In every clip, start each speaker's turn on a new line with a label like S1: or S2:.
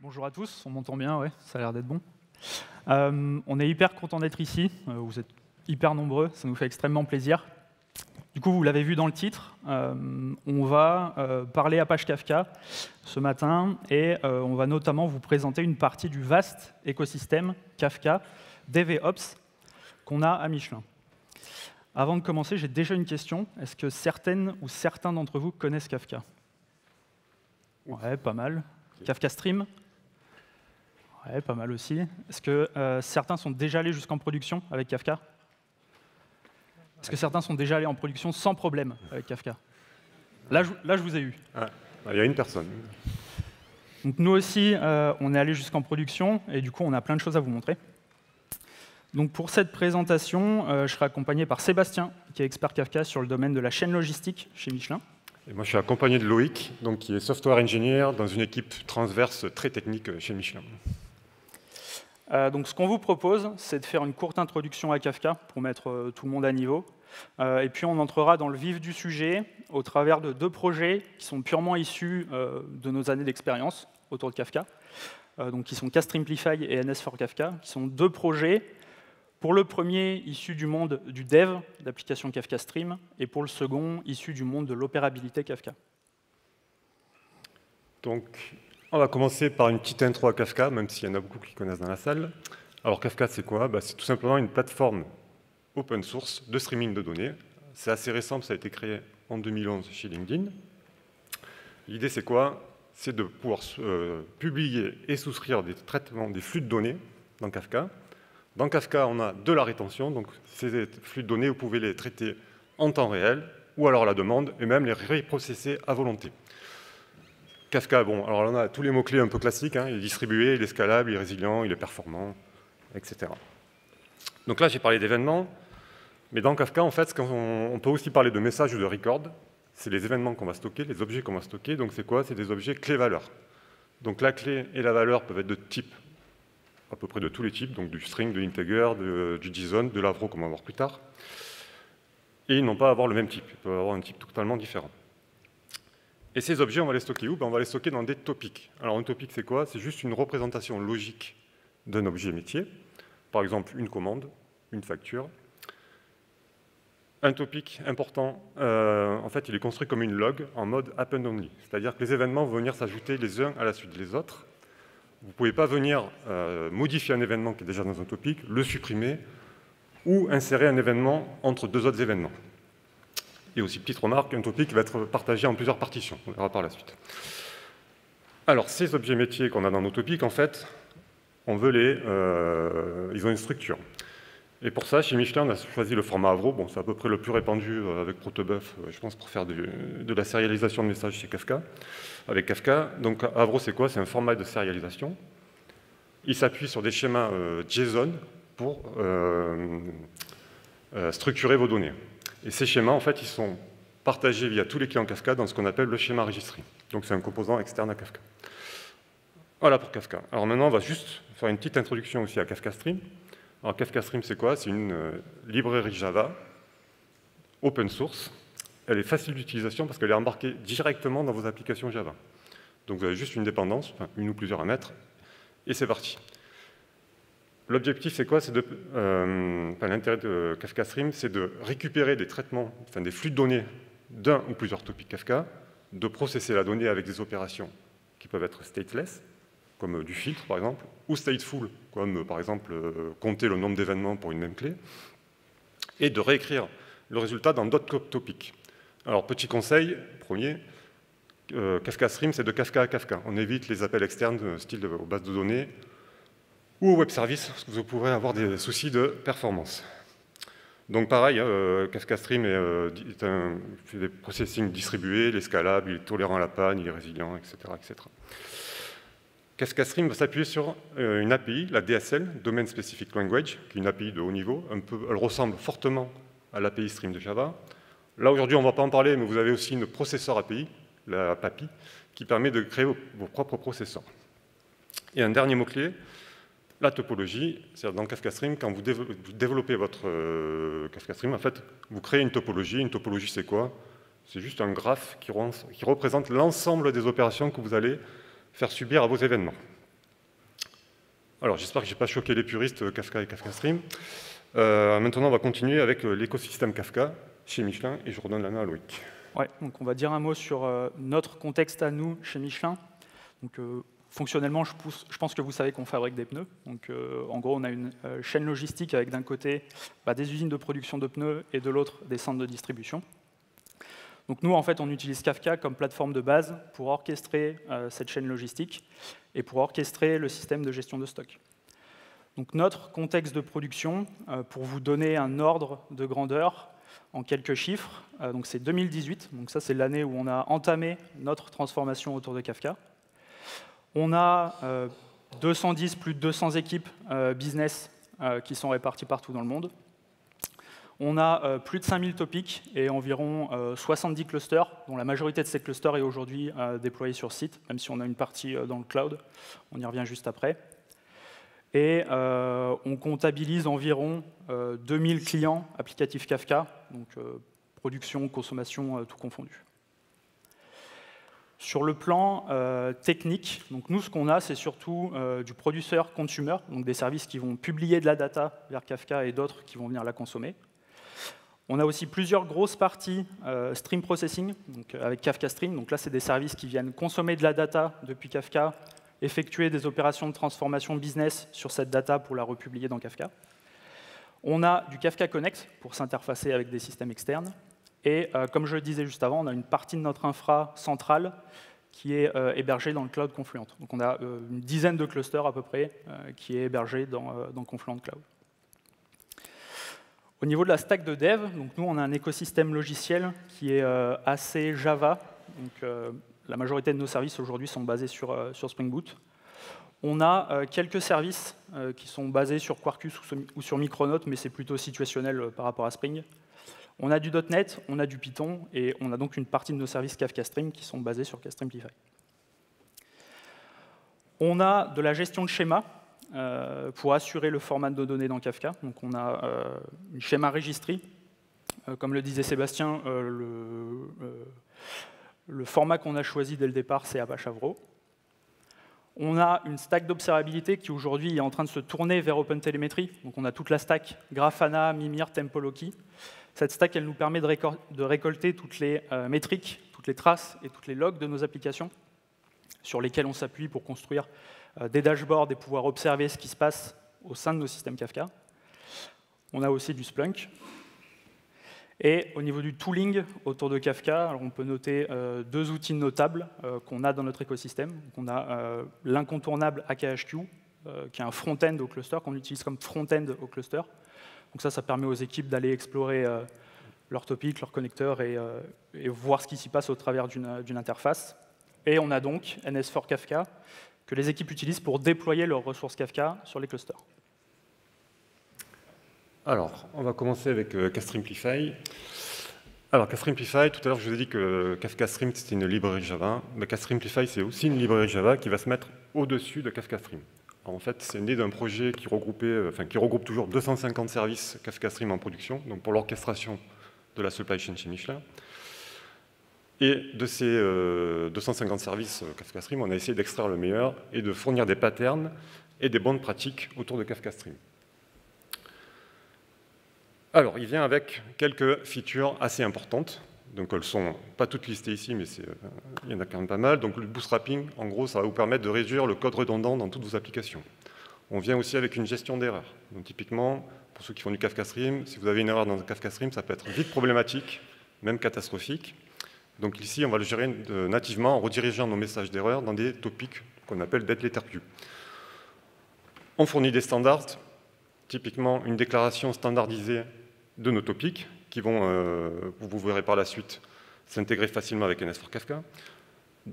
S1: Bonjour à tous, on m'entend bien, ouais, ça a l'air d'être bon. On est hyper content d'être ici, vous êtes hyper nombreux, ça nous fait extrêmement plaisir. Du coup, vous l'avez vu dans le titre, on va parler Apache Kafka ce matin et on va notamment vous présenter une partie du vaste écosystème Kafka, DevOps, qu'on a à Michelin. Avant de commencer, j'ai déjà une question. Est-ce que certaines ou certains d'entre vous connaissent Kafka? Ouais, pas mal. Kafka Stream? Ouais, pas mal aussi. Est-ce que certains sont déjà allés jusqu'en production avec Kafka? Est-ce que certains sont déjà allés en production sans problème avec Kafka? Là, je vous ai eu.
S2: Ah, il y a une personne.
S1: Donc, nous aussi, on est allé jusqu'en production, et du coup, on a plein de choses à vous montrer. Donc, pour cette présentation, je serai accompagné par Sébastien, qui est expert Kafka sur le domaine de la chaîne logistique chez Michelin.
S2: Et moi, je suis accompagné de Loïc, donc, qui est software engineer dans une équipe transverse très technique chez Michelin.
S1: Donc, ce qu'on vous propose, c'est de faire une courte introduction à Kafka pour mettre tout le monde à niveau. Et puis, on entrera dans le vif du sujet au travers de deux projets qui sont purement issus de nos années d'expérience autour de Kafka, donc qui sont Kastrimplify et NS4Kafka, qui sont deux projets. Pour le premier, issu du monde du dev, d'application Kafka Stream, et pour le second, issu du monde de l'opérabilité Kafka.
S2: Donc, on va commencer par une petite intro à Kafka, même s'il y en a beaucoup qui connaissent dans la salle. Alors, Kafka, c'est quoi? C'est tout simplement une plateforme open source de streaming de données. C'est assez récent, ça a été créé en 2011 chez LinkedIn. L'idée, c'est quoi? C'est de pouvoir publier et souscrire des traitements, des flux de données dans Kafka. Dans Kafka, on a de la rétention, donc ces flux de données, vous pouvez les traiter en temps réel, ou alors à la demande, et même les reprocesser à volonté. Kafka, bon, alors on a tous les mots-clés un peu classiques, hein, il est distribué, il est scalable, il est résilient, il est performant, etc. Donc là, j'ai parlé d'événements, mais dans Kafka, en fait, on peut aussi parler de messages ou de records. C'est les événements qu'on va stocker, les objets qu'on va stocker. Donc c'est quoi? C'est des objets clés-valeurs. Donc la clé et la valeur peuvent être de type, à peu près de tous les types, donc du string, de l'integer, du JSON, de l'avro, comme on va voir plus tard. Et ils n'ont pas à avoir le même type, ils peuvent avoir un type totalement différent. Et ces objets, on va les stocker où? On va les stocker dans des topics. Alors un topic, c'est quoi? C'est juste une représentation logique d'un objet métier. Par exemple, une commande, une facture. Un topic important, en fait, il est construit comme une log en mode append only. C'est-à-dire que les événements vont venir s'ajouter les uns à la suite des autres. Vous ne pouvez pas venir modifier un événement qui est déjà dans un topic, le supprimer, ou insérer un événement entre deux autres événements. Et aussi, petite remarque, un topic va être partagé en plusieurs partitions. On verra par la suite. Alors, ces objets métiers qu'on a dans nos topics, en fait, on veut ils ont une structure. Et pour ça, chez Michelin, on a choisi le format Avro. Bon, c'est à peu près le plus répandu avec Protobuf, je pense, pour faire de la sérialisation de messages chez Kafka, avec Kafka. Donc, Avro, c'est quoi? C'est un format de sérialisation. Il s'appuie sur des schémas JSON pour structurer vos données. Et ces schémas, en fait, ils sont partagés via tous les clients Kafka dans ce qu'on appelle le schéma registry. Donc, c'est un composant externe à Kafka. Voilà pour Kafka. Alors maintenant, on va juste faire une petite introduction aussi à Kafka Stream. Alors, Kafka Stream, c'est quoi? C'est une librairie Java open source. Elle est facile d'utilisation parce qu'elle est embarquée directement dans vos applications Java. Donc, vous avez juste une dépendance, enfin, une ou plusieurs à mettre, et c'est parti. L'objectif, c'est quoi? L'intérêt de Kafka Stream, c'est de récupérer des traitements, enfin des flux de données d'un ou plusieurs topics Kafka, de processer la donnée avec des opérations qui peuvent être stateless, comme du filtre par exemple, ou stateful, comme par exemple compter le nombre d'événements pour une même clé, et de réécrire le résultat dans d'autres topics. Alors petit conseil, premier, Kafka Stream, c'est de Kafka à Kafka. On évite les appels externes, style aux bases de données, ou au web service, parce que vous pourrez avoir des soucis de performance. Donc pareil, Kafka Stream fait des processing distribués, il est scalable, il est tolérant à la panne, il est résilient, etc. etc. Kafka Stream va s'appuyer sur une API, la DSL, Domain Specific Language, qui est une API de haut niveau. Elle ressemble fortement à l'API Stream de Java. Là, aujourd'hui, on ne va pas en parler, mais vous avez aussi une processeur API, la PAPI, qui permet de créer vos propres processeurs. Et un dernier mot-clé, la topologie, c'est-à-dire dans Kafka Stream, quand vous développez votre Kafka Stream, en fait, vous créez une topologie. Une topologie, c'est quoi? C'est juste un graphe qui représente l'ensemble des opérations que vous allez faire subir à vos événements. Alors, j'espère que je n'ai pas choqué les puristes Kafka et Kafka Stream. Maintenant, on va continuer avec l'écosystème Kafka chez Michelin, et je redonne la main à Loïc.
S1: Ouais, donc on va dire un mot sur notre contexte à nous chez Michelin. Donc, fonctionnellement, je pense que vous savez qu'on fabrique des pneus. Donc, en gros, on a une chaîne logistique avec d'un côté des usines de production de pneus et de l'autre des centres de distribution. Donc nous, en fait, on utilise Kafka comme plateforme de base pour orchestrer cette chaîne logistique et pour orchestrer le système de gestion de stock. Donc notre contexte de production, pour vous donner un ordre de grandeur en quelques chiffres, donc c'est 2018, donc ça c'est l'année où on a entamé notre transformation autour de Kafka. On a plus de 200 équipes business qui sont réparties partout dans le monde. On a plus de 5000 topics et environ 70 clusters, dont la majorité de ces clusters est aujourd'hui déployée sur site, même si on a une partie dans le cloud. On y revient juste après. Et on comptabilise environ 2000 clients applicatifs Kafka, donc production, consommation, tout confondu. Sur le plan technique, donc nous, ce qu'on a, c'est surtout du producer-consumer, donc des services qui vont publier de la data vers Kafka et d'autres qui vont venir la consommer. On a aussi plusieurs grosses parties stream processing, donc avec Kafka Stream. Donc là, c'est des services qui viennent consommer de la data depuis Kafka, effectuer des opérations de transformation business sur cette data pour la republier dans Kafka. On a du Kafka Connect pour s'interfacer avec des systèmes externes. Et comme je le disais juste avant, on a une partie de notre infra centrale qui est hébergée dans le cloud Confluent. Donc on a une dizaine de clusters à peu près qui est hébergée dans Confluent Cloud. Au niveau de la stack de dev, donc nous on a un écosystème logiciel qui est assez Java. Donc, la majorité de nos services aujourd'hui sont basés sur Spring Boot. On a quelques services qui sont basés sur Quarkus ou sur Micronaut, mais c'est plutôt situationnel par rapport à Spring. On a du .NET, on a du Python, et on a donc une partie de nos services Kafka Stream qui sont basés sur Kastreamplify. On a de la gestion de schéma pour assurer le format de données dans Kafka. Donc on a une schéma registry. Comme le disait Sébastien, le format qu'on a choisi dès le départ, c'est Apache Avro. On a une stack d'observabilité qui aujourd'hui est en train de se tourner vers OpenTelemetry. Donc on a toute la stack Grafana, Mimir, Tempoloki. Cette stack, elle nous permet de récolter toutes les métriques, toutes les traces et toutes les logs de nos applications sur lesquelles on s'appuie pour construire des dashboards et pouvoir observer ce qui se passe au sein de nos systèmes Kafka. On a aussi du Splunk. Et au niveau du tooling autour de Kafka, alors on peut noter deux outils notables qu'on a dans notre écosystème. Donc on a l'incontournable AKHQ, qui est un front-end au cluster, qu'on utilise comme front-end au cluster. Donc ça permet aux équipes d'aller explorer leurs topics, leurs connecteurs et voir ce qui s'y passe au travers d'une interface. Et on a donc NS4 Kafka, que les équipes utilisent pour déployer leurs ressources Kafka sur les clusters.
S2: Alors, on va commencer avec Kastreamplify. Alors, Kastreamplify, tout à l'heure, je vous ai dit que Kafka Stream, c'était une librairie Java. Mais Kastreamplify, c'est aussi une librairie Java qui va se mettre au-dessus de Kafka Stream. Alors, en fait, c'est né d'un projet qui regroupe toujours 250 services Kafka Stream en production, donc pour l'orchestration de la supply chain chez Michelin. Et de ces 250 services Kafka Stream, on a essayé d'extraire le meilleur et de fournir des patterns et des bonnes pratiques autour de Kafka Stream. Alors, il vient avec quelques features assez importantes. Donc, elles ne sont pas toutes listées ici, mais il y en a quand même pas mal. Donc, le bootstrapping, en gros, ça va vous permettre de réduire le code redondant dans toutes vos applications. On vient aussi avec une gestion d'erreurs. Donc, typiquement, pour ceux qui font du Kafka Stream, si vous avez une erreur dans un Kafka Stream, ça peut être vite problématique, même catastrophique. Donc, ici, on va le gérer nativement en redirigeant nos messages d'erreur dans des topics qu'on appelle dead letter queue. On fournit des standards, typiquement une déclaration standardisée de nos topics qui vont, vous verrez par la suite, s'intégrer facilement avec NS4 Kafka.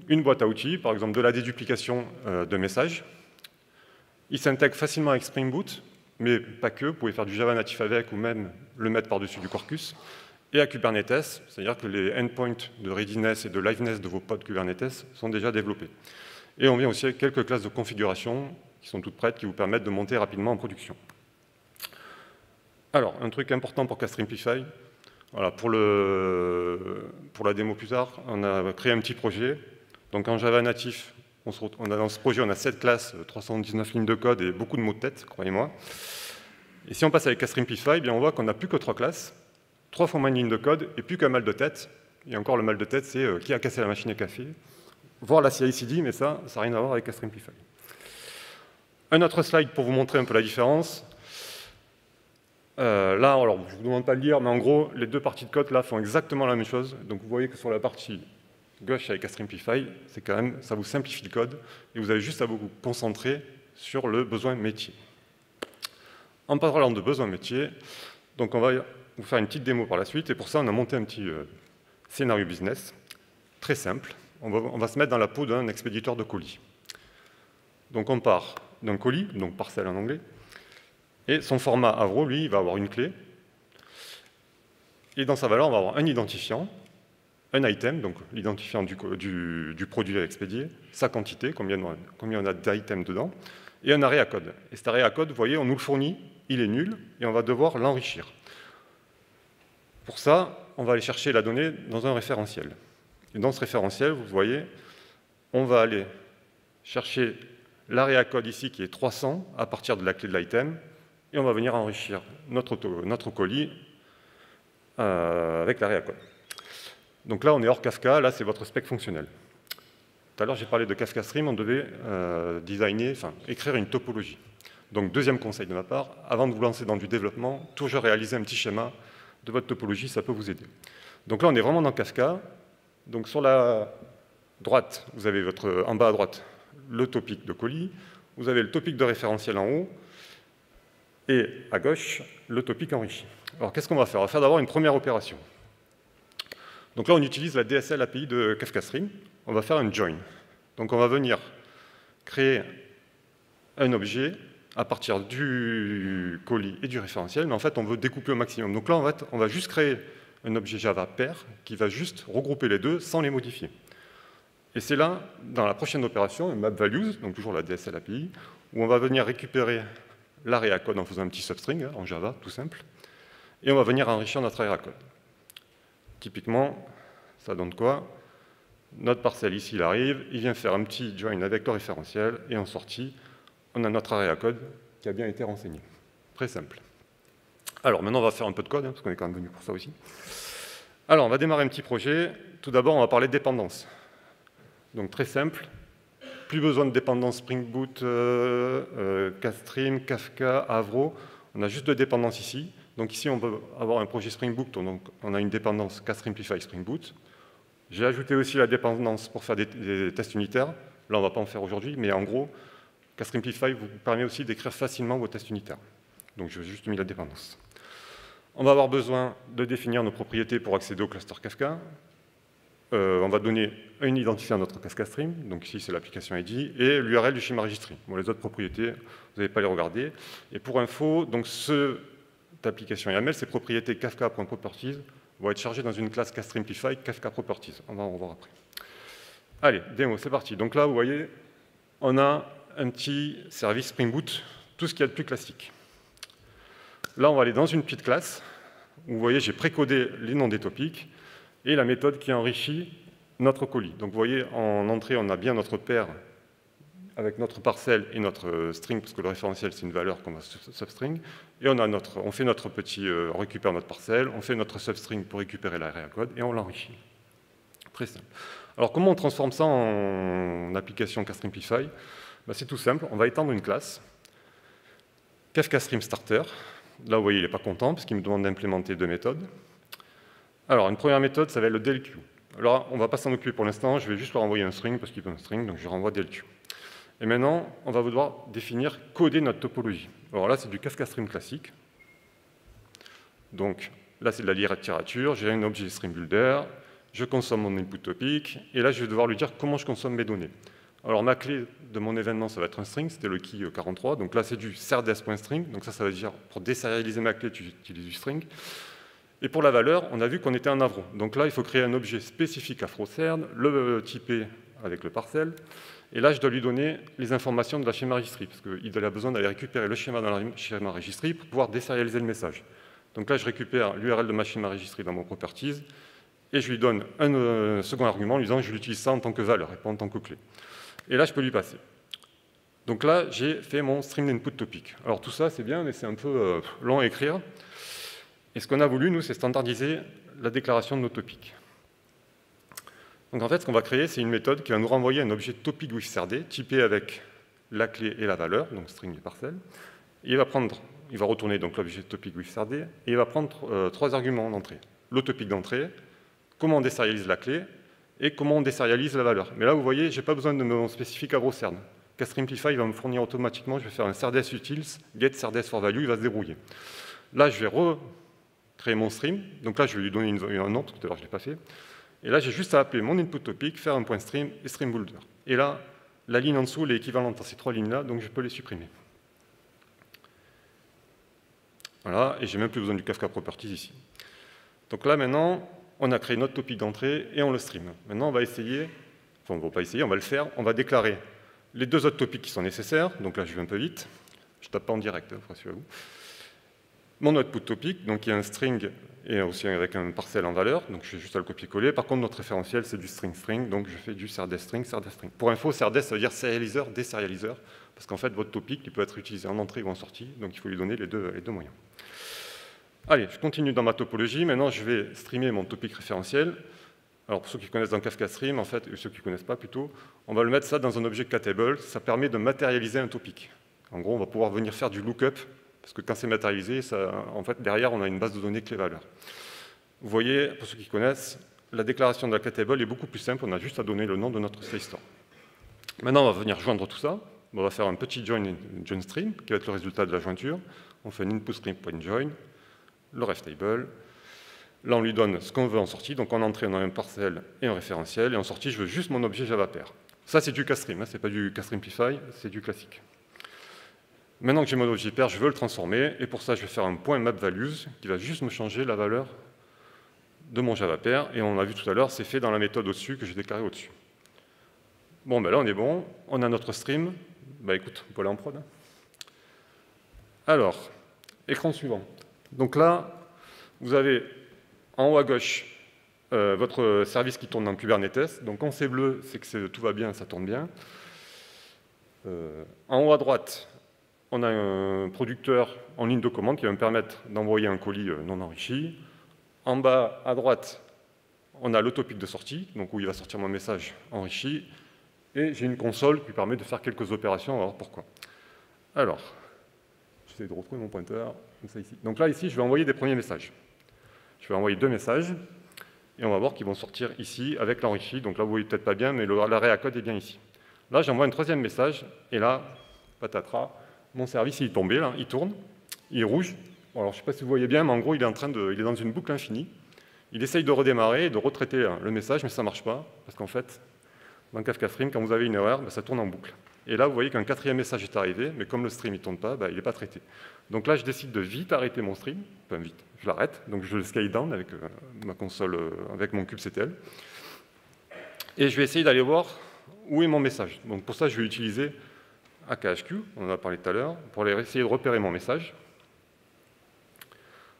S2: Une boîte à outils, par exemple de la déduplication de messages. Il s'intègre facilement avec Spring Boot, mais pas que. Vous pouvez faire du Java natif avec ou même le mettre par-dessus du Quarkus. Et à Kubernetes, c'est-à-dire que les endpoints de readiness et de liveness de vos pods Kubernetes sont déjà développés. Et on vient aussi avec quelques classes de configuration qui sont toutes prêtes, qui vous permettent de monter rapidement en production. Alors, un truc important pour Kastreamplify, voilà, pour la démo plus tard, on a créé un petit projet. Donc en Java natif, Dans ce projet, on a 7 classes, 319 lignes de code et beaucoup de mots de tête, croyez-moi. Et si on passe avec Castrimplify, bien on voit qu'on n'a plus que 3 classes, 3 fois moins de lignes de code et plus qu'un mal de tête. Et encore, le mal de tête, c'est qui a cassé la machine à café. Voir la CI/CD, mais ça n'a rien à voir avec Castrimplify. Un autre slide pour vous montrer un peu la différence. Là, alors, je ne vous demande pas de lire, mais en gros, les deux parties de code là font exactement la même chose. Donc vous voyez que sur la partie gauche avec Castrimplify, c'est quand même, ça vous simplifie le code et vous avez juste à vous concentrer sur le besoin métier. En parlant de besoin métier, donc on va vous faire une petite démo par la suite et pour ça on a monté un petit scénario business très simple. On va se mettre dans la peau d'un expéditeur de colis. Donc on part d'un colis, donc parcelle en anglais, et son format Avro, lui, il va avoir une clé. Et dans sa valeur, on va avoir un identifiant, un item, donc l'identifiant du produit à expédier, sa quantité, combien on a d'items dedans, et un array à code. Et cet array à code, vous voyez, on nous le fournit, il est nul, et on va devoir l'enrichir. Pour ça, on va aller chercher la donnée dans un référentiel. Et dans ce référentiel, vous voyez, on va aller chercher l'array à code ici qui est 300 à partir de la clé de l'item, et on va venir enrichir notre colis avec l'array à code. Donc là, on est hors Kafka, là, c'est votre spec fonctionnel. Tout à l'heure, j'ai parlé de Kafka Stream, on devait écrire une topologie. Donc, deuxième conseil de ma part, avant de vous lancer dans du développement, toujours réaliser un petit schéma de votre topologie, ça peut vous aider. Donc là, on est vraiment dans Kafka. Donc sur la droite, vous avez en bas à droite, le topic de colis, vous avez le topic de référentiel en haut, et à gauche, le topic enrichi. Alors, qu'est-ce qu'on va faire? On va faire d'abord une première opération. Donc là, on utilise la DSL API de Kafka Stream. On va faire un join. Donc on va venir créer un objet à partir du colis et du référentiel, mais en fait, on veut découper au maximum. Donc là, en fait, on va juste créer un objet Java pair qui va juste regrouper les deux sans les modifier. Et c'est là, dans la prochaine opération, un map values, donc toujours la DSL API, où on va venir récupérer l'array à code en faisant un petit substring, en Java, tout simple, et on va venir enrichir notre array à code. Typiquement, ça donne quoi? Notre parcelle ici, il arrive, il vient faire un petit join avec le référentiel, et en sortie, on a notre array à code qui a bien été renseigné. Très simple. Alors maintenant, on va faire un peu de code, parce qu'on est quand même venu pour ça aussi. Alors, on va démarrer un petit projet. Tout d'abord, on va parler de dépendance. Donc très simple, plus besoin de dépendance Spring Boot, Castream, Kafka, Avro. On a juste deux dépendances ici. Donc ici, on peut avoir un projet Spring Boot, donc on a une dépendance Castrimplify Spring Boot. J'ai ajouté aussi la dépendance pour faire des tests unitaires. Là, on ne va pas en faire aujourd'hui, mais en gros, Castrimplify vous permet aussi d'écrire facilement vos tests unitaires. Donc j'ai juste mis la dépendance. On va avoir besoin de définir nos propriétés pour accéder au cluster Kafka. On va donner un identifiant à notre Kafka Stream, donc ici c'est l'application ID, et l'URL du schéma registry. Bon, les autres propriétés, vous n'allez pas les regarder. Et pour info, donc cette application YAML, ces propriétés Kafka.properties vont être chargées dans une classe Castrimplify Kafka Properties. On va en revoir après. Allez, démo, c'est parti. Donc là, vous voyez, on a un petit service Spring Boot, tout ce qu'il y a de plus classique. Là, on va aller dans une petite classe, où vous voyez, j'ai précodé les noms des topics, et la méthode qui enrichit notre colis. Donc vous voyez, en entrée, on a bien notre paire avec notre parcelle et notre string, parce que le référentiel, c'est une valeur qu'on va substring, et on fait notre petit, on récupère notre parcelle, on fait notre substring pour récupérer l'array à code, et on l'enrichit. Très simple. Alors comment on transforme ça en application Castrimplify? C'est tout simple, on va étendre une classe, Kafka Stream Starter. Là, vous voyez, il n'est pas content, parce qu'il me demande d'implémenter deux méthodes. Alors, une première méthode, ça va être le delq. Alors, on ne va pas s'en occuper pour l'instant, je vais juste leur envoyer un string, parce qu'il veut un string, donc je renvoie delq. Et maintenant, on va devoir définir, coder notre topologie. Alors là, c'est du Kafka Stream classique. Donc, là, c'est de la littérature, j'ai un objet Stream Builder, je consomme mon input topic, et là, je vais devoir lui dire comment je consomme mes données. Alors, ma clé de mon événement, ça va être un string, c'était le key 43, donc là, c'est du serdes.string, donc ça veut dire, pour désérialiser ma clé, tu utilises du string. Et pour la valeur, on a vu qu'on était en Avro. Donc là, il faut créer un objet spécifique AfroCerd, le typer avec le parcelle. Et là, je dois lui donner les informations de la schéma registry, parce qu'il a besoin d'aller récupérer le schéma dans la schéma registry pour pouvoir désérialiser le message. Donc là, je récupère l'URL de ma schéma registry dans mon properties, et je lui donne un second argument en lui disant que je l'utilise ça en tant que valeur et pas en tant que clé. Et là, je peux lui passer. Donc là, j'ai fait mon stream input topic. Alors tout ça, c'est bien, mais c'est un peu long à écrire. Et ce qu'on a voulu, nous, c'est standardiser la déclaration de nos topics. Donc en fait, ce qu'on va créer, c'est une méthode qui va nous renvoyer un objet topic with CRD, typé avec la clé et la valeur, donc string et parcelle. Et il va retourner donc l'objet topic with CRD, et il va prendre 3 arguments d'entrée. Le topic d'entrée, comment on désérialise la clé, et comment on désérialise la valeur. Mais là, vous voyez, je n'ai pas besoin de mon spécifique agrocern. Castrimplify va me fournir automatiquement, je vais faire un CRDS utils, get CRDS for value, il va se débrouiller. Là, je vais recréer mon stream, donc là, je vais lui donner un nom, tout à l'heure, je ne l'ai pas fait. Et là, j'ai juste à appeler mon input topic, faire un point stream et stream builder. Et là, la ligne en dessous, elle est équivalente à ces 3 lignes-là, donc je peux les supprimer. Voilà, et j'ai même plus besoin du Kafka Properties ici. Donc là, maintenant, on a créé notre topic d'entrée et on le stream. Maintenant, on va essayer, enfin, on ne va pas essayer, on va le faire, on va déclarer les 2 autres topics qui sont nécessaires. Donc là, je vais un peu vite. Je ne tape pas en direct, rassurez-vous. Mon output topic, donc il y a un string et aussi avec un parcelle en valeur, donc je vais juste à le copier-coller. Par contre, notre référentiel, c'est du string-string, donc je fais du CRDS string, CRDS string. Pour info, CRDS, ça veut dire sérialiseur, désérialiseur, parce qu'en fait, votre topic, il peut être utilisé en entrée ou en sortie, donc il faut lui donner les deux moyens. Allez, je continue dans ma topologie. Maintenant, je vais streamer mon topic référentiel. Alors, pour ceux qui connaissent dans Kafka Stream, en fait, et ceux qui ne connaissent pas plutôt, on va le mettre ça dans un objet Ktable. Ça permet de matérialiser un topic. En gros, on va pouvoir venir faire du lookup, parce que quand c'est matérialisé, en fait, derrière, on a une base de données clé-valeur. Vous voyez, pour ceux qui connaissent, la déclaration de la Ktable est beaucoup plus simple. On a juste à donner le nom de notre CStore. Maintenant, on va venir joindre tout ça. On va faire un petit join stream, qui va être le résultat de la jointure. On fait un input stream.join, le ref table. Là, on lui donne ce qu'on veut en sortie. Donc, en entrée, on a un parcelle et un référentiel. Et en sortie, je veux juste mon objet Java pair. Ça, c'est du Kastream. Ce n'est pas du Kastrimplify, c'est du classique. Maintenant que j'ai mon objet pair, je veux le transformer. Et pour ça, je vais faire un point mapValues qui va juste me changer la valeur de mon Java pair. Et on a vu tout à l'heure, c'est fait dans la méthode au-dessus que j'ai déclarée au-dessus. Bon, ben là, on est bon. On a notre stream. Ben écoute, on peut aller en prod. Alors, écran suivant. Donc là, vous avez en haut à gauche votre service qui tourne dans Kubernetes. Donc quand c'est bleu, c'est que tout va bien, ça tourne bien. En haut à droite, on a un producteur en ligne de commande qui va me permettre d'envoyer un colis non enrichi. En bas à droite, on a le topic de sortie, donc où il va sortir mon message enrichi. Et j'ai une console qui permet de faire quelques opérations, on va voir pourquoi. Alors, j'essaie de retrouver mon pointeur, comme ça ici. Donc là, ici, je vais envoyer des premiers messages. Je vais envoyer 2 messages, et on va voir qu'ils vont sortir ici avec l'enrichi. Donc là, vous voyez peut-être pas bien, mais l'arrêt à code est bien ici. Là, j'envoie un 3e message, et là, patatras, mon service, il est tombé, là, il tourne, il est rouge. Bon, alors, je ne sais pas si vous voyez bien, mais en gros, il est dans une boucle infinie. Il essaye de redémarrer et de retraiter le message, mais ça ne marche pas, parce qu'en fait, dans Kafka Stream, quand vous avez une erreur, ça tourne en boucle. Et là, vous voyez qu'un 4e message est arrivé, mais comme le stream ne tourne pas, il n'est pas traité. Donc là, je décide de vite arrêter mon stream, enfin vite, je l'arrête, donc je le scale down avec ma console, avec mon kubectl. Et je vais essayer d'aller voir où est mon message. Donc pour ça, je vais utiliser AKHQ, on en a parlé tout à l'heure, pour essayer de repérer mon message.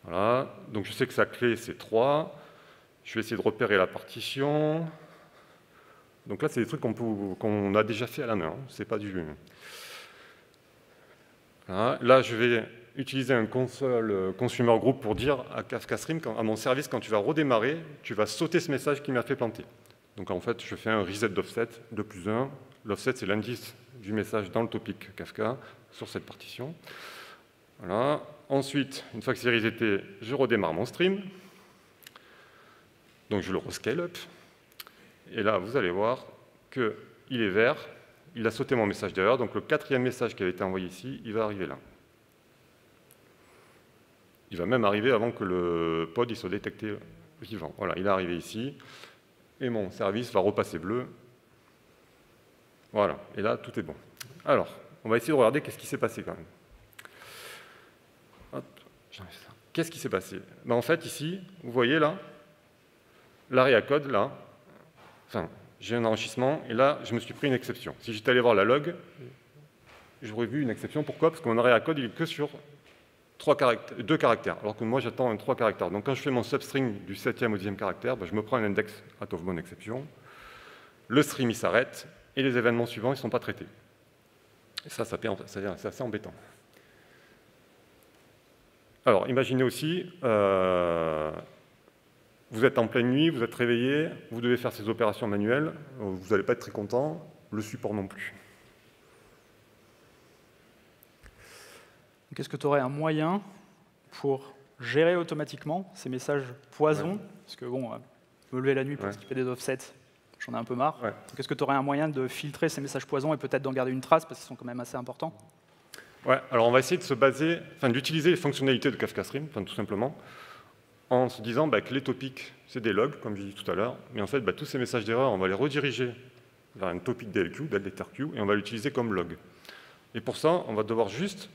S2: Voilà, donc je sais que sa clé, c'est 3. Je vais essayer de repérer la partition. Donc là, c'est des trucs qu'on a déjà fait à la main, c'est pas du... Voilà. Là, je vais utiliser un console consumer group pour dire à Kafka Stream, à mon service, quand tu vas redémarrer, tu vas sauter ce message qui m'a fait planter. Donc en fait, je fais un reset d'offset de +1. L'offset, c'est l'indice du message dans le topic Kafka sur cette partition. Voilà. Ensuite, une fois que c'est reseté, je redémarre mon stream. Donc je le rescale up. Et là, vous allez voir qu'il est vert. Il a sauté mon message d'erreur. Donc le 4e message qui avait été envoyé ici, il va arriver là. Il va même arriver avant que le pod il soit détecté vivant. Voilà, il est arrivé ici. Et mon service va repasser bleu. Voilà, et là, tout est bon. Alors, on va essayer de regarder qu'est-ce qui s'est passé quand même. Hop, j'enlève ça. Qu'est-ce qui s'est passé? En fait, ici, vous voyez là, l'arrêt à code, là, enfin, j'ai un enrichissement, et là, je me suis pris une exception. Si j'étais allé voir la log, j'aurais vu une exception. Pourquoi? Parce que mon arrêt à code, il est que sur 2 caractères, alors que moi, j'attends un 3 caractères. Donc, quand je fais mon substring du 7e au 10e caractère, je me prends un index out of bound exception. Le stream, il s'arrête, et les événements suivants ne sont pas traités. Et ça, c'est assez embêtant. Alors, imaginez aussi, vous êtes en pleine nuit, vous êtes réveillé, vous devez faire ces opérations manuelles, vous n'allez pas être très content, le support non plus.
S1: Est-ce que tu aurais un moyen pour gérer automatiquement ces messages poison? Parce que bon, me lever la nuit pour skipper des offsets, j'en ai un peu marre. Est-ce que tu aurais un moyen de filtrer ces messages poison et peut-être d'en garder une trace parce qu'ils sont quand même assez importants?
S2: Ouais, alors on va essayer de se baser, d'utiliser les fonctionnalités de Kafka Stream, tout simplement, en se disant que les topics, c'est des logs, comme j'ai dit tout à l'heure, mais en fait, tous ces messages d'erreur, on va les rediriger vers un topic DLQ, delta queue, et on va l'utiliser comme log. Et pour ça, on va devoir juste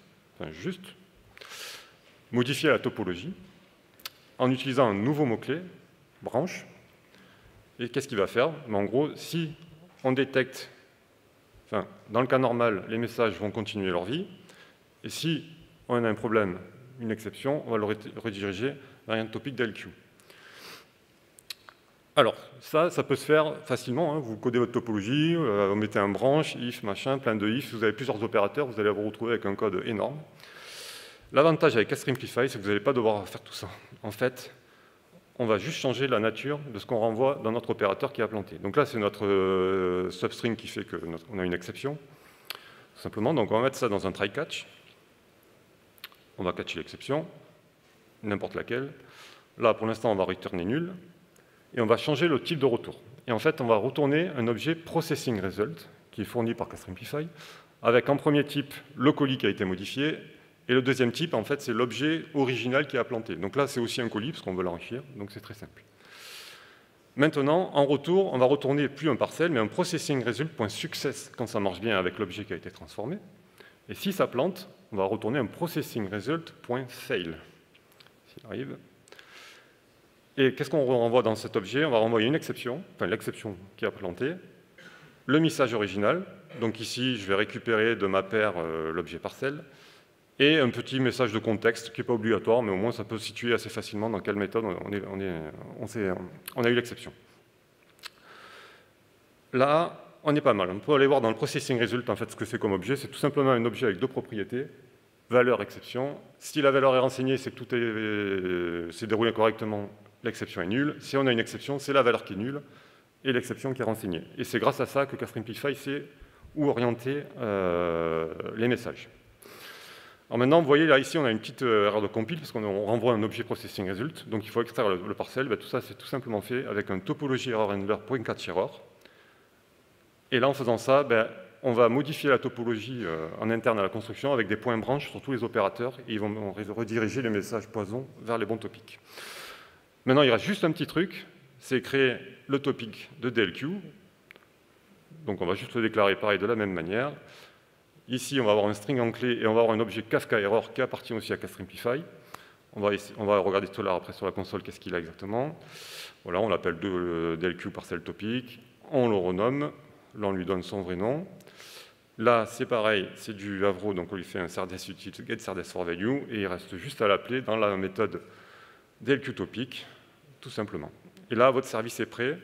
S2: modifier la topologie en utilisant un nouveau mot-clé, branche. Et qu'est-ce qu'il va faire? En gros, si on détecte, dans le cas normal, les messages vont continuer leur vie, et si on a un problème, une exception, on va le rediriger vers un topic DLQ. Alors, ça peut se faire facilement. Vous codez votre topologie, vous mettez un branche, if, machin, plein de if, vous avez plusieurs opérateurs, vous allez vous retrouver avec un code énorme. L'avantage avec Kastrimplify, c'est que vous n'allez pas devoir faire tout ça. En fait, on va juste changer la nature de ce qu'on renvoie dans notre opérateur qui a planté. Donc là, c'est notre substring qui fait qu'on a une exception, tout simplement. Donc on va mettre ça dans un try-catch. On va catcher l'exception, n'importe laquelle. Là, pour l'instant, on va returner nul. Et on va changer le type de retour. Et en fait, on va retourner un objet processing result, qui est fourni par Kastrimplify, avec en premier type le colis qui a été modifié, et le deuxième type, en fait, c'est l'objet original qui a planté. Donc là, c'est aussi un colis, parce qu'on veut l'enrichir, donc c'est très simple. Maintenant, en retour, on va retourner plus un parcel, mais un processing result.success, quand ça marche bien avec l'objet qui a été transformé. Et si ça plante, on va retourner un processing result.fail, s'il arrive. Et qu'est-ce qu'on renvoie dans cet objet? On va renvoyer une exception, l'exception qui a planté, le message original, donc ici, je vais récupérer de ma paire l'objet parcelle, et un petit message de contexte qui n'est pas obligatoire, mais au moins ça peut se situer assez facilement dans quelle méthode on a eu l'exception. Là, on est pas mal. On peut aller voir dans le processing result en fait, ce que c'est comme objet. C'est tout simplement un objet avec deux propriétés, valeur, exception. Si la valeur est renseignée, c'est que tout s'est déroulé correctement, l'exception est nulle. Si on a une exception, c'est la valeur qui est nulle et l'exception qui est renseignée. Et c'est grâce à ça que Kastrimplify sait où orienter les messages. Alors maintenant, vous voyez, là, ici, on a une petite erreur de compile, parce qu'on renvoie un objet processing result, donc il faut extraire le parcelle. Tout ça, c'est tout simplement fait avec un topology error handler.catch error. Et là, en faisant ça, on va modifier la topologie en interne à la construction avec des points branches sur tous les opérateurs, et ils vont rediriger les messages poison vers les bons topics. Maintenant, il reste juste un petit truc, c'est créer le topic de DLQ. Donc on va juste le déclarer pareil de la même manière. Ici, on va avoir un string en clé et on va avoir un objet Kafka error qui appartient aussi à Kastrimplify. On va regarder tout là après sur la console, qu'est-ce qu'il a exactement. Voilà, on l'appelle DLQ parcel topic, on le renomme, là on lui donne son vrai nom. Là, c'est pareil, c'est du Avro, donc on lui fait un CRDS util get CRDS for value et il reste juste à l'appeler dans la méthode DLQ topic, tout simplement. Et là, votre service est prêt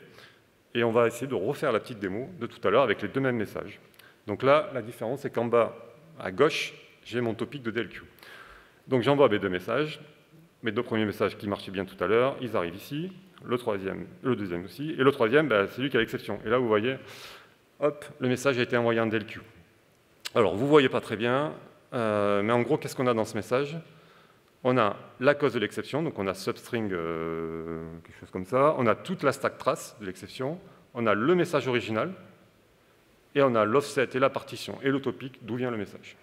S2: et on va essayer de refaire la petite démo de tout à l'heure avec les deux mêmes messages. Donc là, la différence, c'est qu'en bas, à gauche, j'ai mon topic de DLQ. Donc j'envoie mes deux messages, mes deux premiers messages qui marchaient bien tout à l'heure, ils arrivent ici, le deuxième aussi, et le troisième, c'est lui qui a l'exception. Et là, vous voyez, hop, le message a été envoyé en DLQ. Alors, vous ne voyez pas très bien, mais en gros, qu'est-ce qu'on a dans ce message? On a la cause de l'exception, donc on a substring, quelque chose comme ça, on a toute la stack trace de l'exception, on a le message original, et on a l'offset et la partition et le topic d'où vient le message.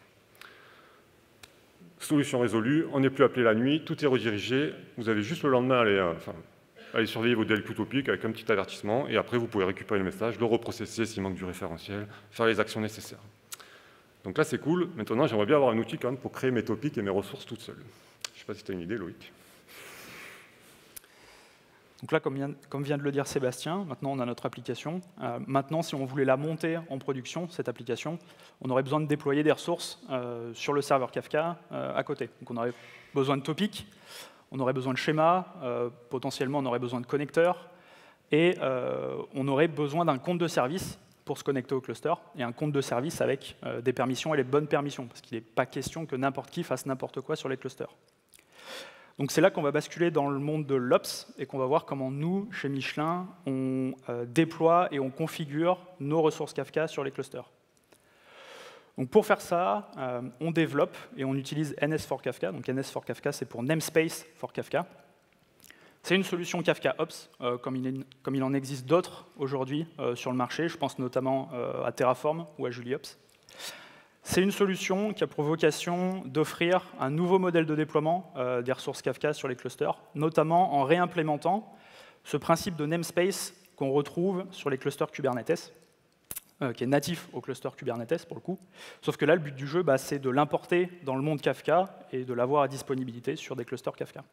S2: Solution résolue, on n'est plus appelé la nuit, tout est redirigé, vous avez juste le lendemain à aller surveiller vos DLQ topics avec un petit avertissement, et après vous pouvez récupérer le message, le reprocesser s'il manque du référentiel, faire les actions nécessaires. Donc là c'est cool, maintenant j'aimerais bien avoir un outil quand même pour créer mes topics et mes ressources toutes seules. Je ne sais pas si tu as une idée, Loïc.
S1: Donc là, comme vient de le dire Sébastien, maintenant on a notre application. Maintenant, si on voulait la monter en production, cette application, on aurait besoin de déployer des ressources sur le serveur Kafka à côté. Donc on aurait besoin de topics, on aurait besoin de schémas, potentiellement on aurait besoin de connecteurs, et on aurait besoin d'un compte de service pour se connecter au cluster, et un compte de service avec des permissions et les bonnes permissions, parce qu'il n'est pas question que n'importe qui fasse n'importe quoi sur les clusters. Donc c'est là qu'on va basculer dans le monde de l'Ops, et qu'on va voir comment nous, chez Michelin, on déploie et on configure nos ressources Kafka sur les clusters. Donc pour faire ça, on développe et on utilise NS for Kafka. Donc NS for Kafka, c'est pour Namespace for Kafka. C'est une solution Kafka Ops, comme il en existe d'autres aujourd'hui sur le marché. Je pense notamment à Terraform ou à JuliOps. C'est une solution qui a pour vocation d'offrir un nouveau modèle de déploiement des ressources Kafka sur les clusters, notamment en réimplémentant ce principe de namespace qu'on retrouve sur les clusters Kubernetes, qui est natif au cluster Kubernetes pour le coup. Sauf que là, le but du jeu, c'est de l'importer dans le monde Kafka et de l'avoir à disponibilité sur des clusters Kafka.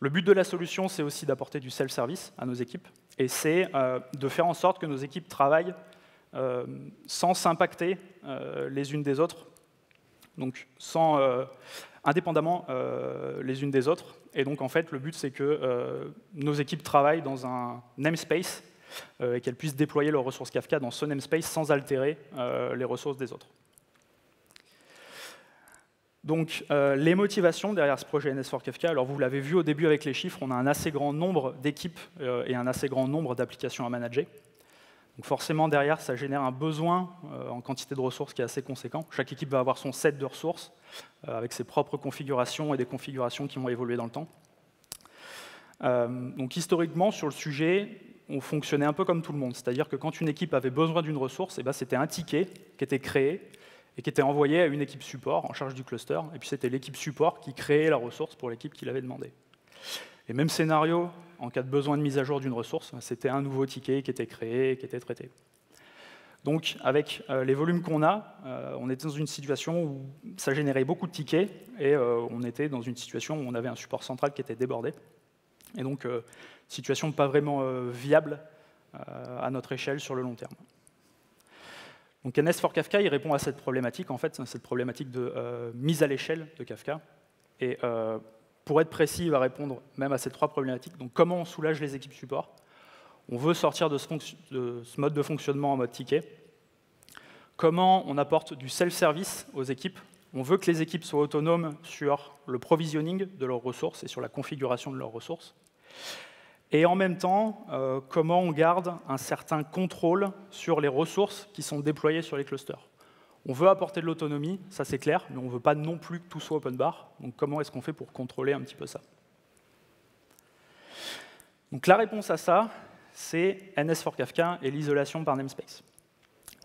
S1: Le but de la solution, c'est aussi d'apporter du self-service à nos équipes, et c'est de faire en sorte que nos équipes travaillent sans s'impacter les unes des autres, donc indépendamment les unes des autres. Et donc, en fait, le but, c'est que nos équipes travaillent dans un namespace et qu'elles puissent déployer leurs ressources Kafka dans ce namespace sans altérer les ressources des autres. Donc, les motivations derrière ce projet NS for Kafka, alors vous l'avez vu au début avec les chiffres, on a un assez grand nombre d'équipes et un assez grand nombre d'applications à manager. Donc forcément, derrière, ça génère un besoin en quantité de ressources qui est assez conséquent. Chaque équipe va avoir son set de ressources avec ses propres configurations et des configurations qui vont évoluer dans le temps. Donc historiquement, sur le sujet, on fonctionnait un peu comme tout le monde. C'est-à-dire que quand une équipe avait besoin d'une ressource, c'était un ticket qui était créé et qui était envoyé à une équipe support en charge du cluster. Et puis c'était l'équipe support qui créait la ressource pour l'équipe qui l'avait demandé. Et même scénario, en cas de besoin de mise à jour d'une ressource, c'était un nouveau ticket qui était créé et qui était traité. Donc, avec les volumes qu'on a, on était dans une situation où ça générait beaucoup de tickets, et on était dans une situation où on avait un support central qui était débordé. Et donc, situation pas vraiment viable à notre échelle sur le long terme. Donc, NS for Kafka, il répond à cette problématique, en fait, cette problématique de mise à l'échelle de Kafka. Et pour être précis, il va répondre même à ces trois problématiques. Donc, comment on soulage les équipes support? On veut sortir de ce mode de fonctionnement en mode ticket. Comment on apporte du self-service aux équipes? On veut que les équipes soient autonomes sur le provisioning de leurs ressources et sur la configuration de leurs ressources. Et en même temps, comment on garde un certain contrôle sur les ressources qui sont déployées sur les clusters. On veut apporter de l'autonomie, ça c'est clair, mais on ne veut pas non plus que tout soit open bar. Donc comment est-ce qu'on fait pour contrôler un petit peu ça? Donc la réponse à ça, c'est NS for Kafka et l'isolation par namespace.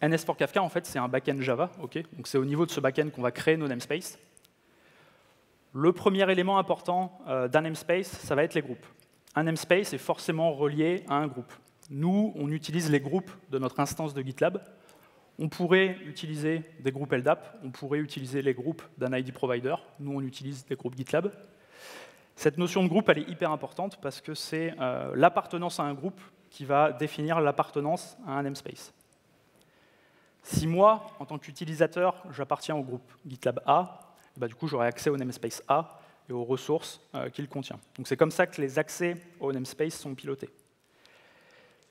S1: NS for Kafka, en fait, c'est un backend Java. Okay, donc c'est au niveau de ce backend qu'on va créer nos namespaces. Le premier élément important d'un namespace, ça va être les groupes. Un namespace est forcément relié à un groupe. Nous, on utilise les groupes de notre instance de GitLab. On pourrait utiliser des groupes LDAP, on pourrait utiliser les groupes d'un ID provider. Nous, on utilise des groupes GitLab. Cette notion de groupe, elle est hyper importante parce que c'est l'appartenance à un groupe qui va définir l'appartenance à un namespace. Si moi, en tant qu'utilisateur, j'appartiens au groupe GitLab A, du coup, j'aurai accès au namespace A et aux ressources qu'il contient. Donc c'est comme ça que les accès au namespace sont pilotés.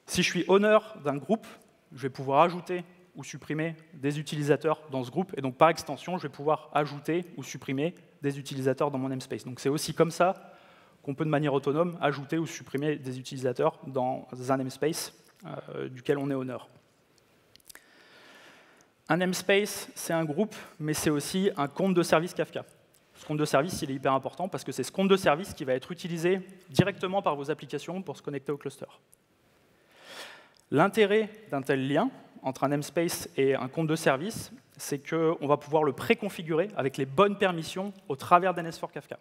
S1: Si je suis owner d'un groupe, je vais pouvoir ajouter ou supprimer des utilisateurs dans ce groupe, et donc par extension, je vais pouvoir ajouter ou supprimer des utilisateurs dans mon namespace. Donc c'est aussi comme ça qu'on peut de manière autonome ajouter ou supprimer des utilisateurs dans un namespace duquel on est owner. Un namespace, c'est un groupe, mais c'est aussi un compte de service Kafka. Ce compte de service, il est hyper important parce que c'est ce compte de service qui va être utilisé directement par vos applications pour se connecter au cluster. L'intérêt d'un tel lien entre un namespace et un compte de service, c'est qu'on va pouvoir le préconfigurer avec les bonnes permissions au travers d'NS for Kafka.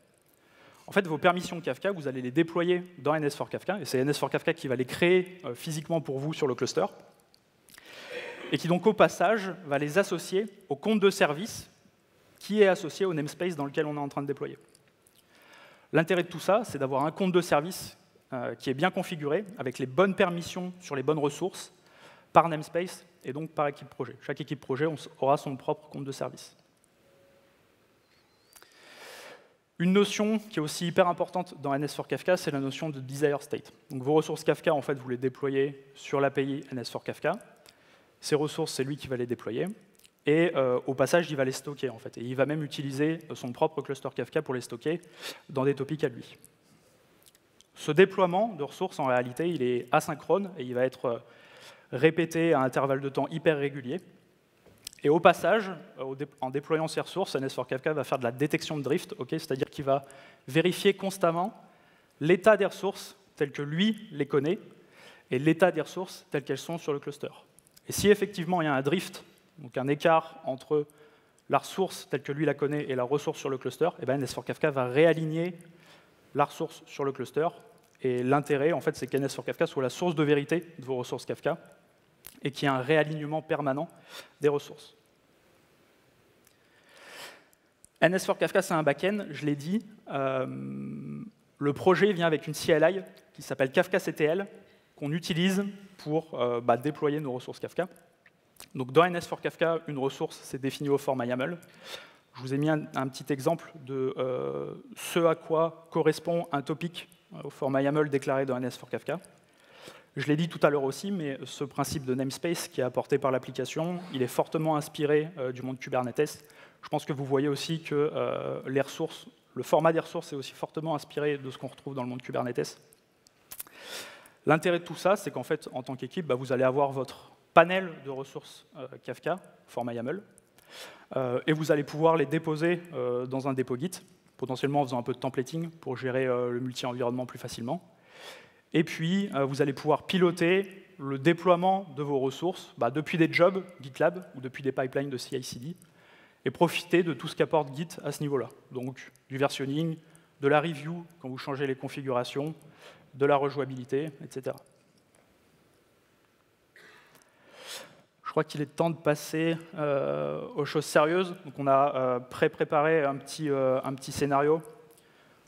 S1: En fait, vos permissions Kafka, vous allez les déployer dans NS for Kafka, et c'est NS for Kafka qui va les créer physiquement pour vous sur le cluster, et qui donc au passage va les associer au compte de service qui est associé au namespace dans lequel on est en train de déployer. L'intérêt de tout ça, c'est d'avoir un compte de service qui est bien configuré, avec les bonnes permissions sur les bonnes ressources, par namespace et donc par équipe projet. Chaque équipe projet aura son propre compte de service. Une notion qui est aussi hyper importante dans NS for Kafka, c'est la notion de desire state. Donc vos ressources Kafka, en fait, vous les déployez sur l'API NS for Kafka. Ces ressources, c'est lui qui va les déployer. Et au passage, il va les stocker, en fait. Et il va même utiliser son propre cluster Kafka pour les stocker dans des topics à lui. Ce déploiement de ressources, en réalité, il est asynchrone et il va être répété à intervalles de temps hyper réguliers. Et au passage, en déployant ces ressources, NS4Kafka va faire de la détection de drift, c'est-à-dire qu'il va vérifier constamment l'état des ressources telles que lui les connaît et l'état des ressources telles qu'elles sont sur le cluster. Et si effectivement il y a un drift, donc un écart entre la ressource telle que lui la connaît et la ressource sur le cluster, et bien NS4Kafka va réaligner la ressource sur le cluster. Et l'intérêt, en fait, c'est qu'NS4Kafka soit la source de vérité de vos ressources Kafka et qu'il y ait un réalignement permanent des ressources. NS4Kafka, c'est un back-end, je l'ai dit. Le projet vient avec une CLI qui s'appelle KafkaCTL, qu'on utilise pour déployer nos ressources Kafka. Donc dans NS4Kafka, une ressource, c'est défini au format YAML. Je vous ai mis un petit exemple de ce à quoi correspond un topic au format YAML déclaré dans NS4Kafka. Je l'ai dit tout à l'heure aussi, mais ce principe de namespace qui est apporté par l'application, il est fortement inspiré du monde Kubernetes. Je pense que vous voyez aussi que les ressources, le format des ressources est aussi fortement inspiré de ce qu'on retrouve dans le monde Kubernetes. L'intérêt de tout ça, c'est qu'en fait, en tant qu'équipe, vous allez avoir votre panel de ressources Kafka, format YAML, et vous allez pouvoir les déposer dans un dépôt Git, potentiellement en faisant un peu de templating pour gérer le multi-environnement plus facilement. Et puis, vous allez pouvoir piloter le déploiement de vos ressources depuis des jobs GitLab ou depuis des pipelines de CI/CD et profiter de tout ce qu'apporte Git à ce niveau-là. Donc, du versionning, de la review quand vous changez les configurations, de la rejouabilité, etc. Je crois qu'il est temps de passer aux choses sérieuses. Donc, on a préparé un petit scénario.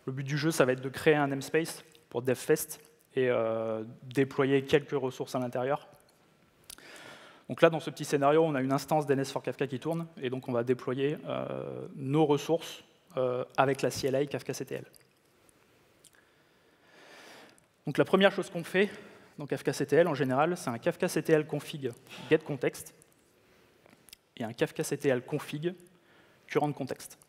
S1: Le but du jeu, ça va être de créer un namespace pour DevFest et déployer quelques ressources à l'intérieur. Donc là, dans ce petit scénario, on a une instance d'NS4Kafka qui tourne, et donc on va déployer nos ressources avec la CLI KafkaCTL. Donc la première chose qu'on fait dans KafkaCTL, en général, c'est un KafkaCTL config getContext et un KafkaCTL config currentContext.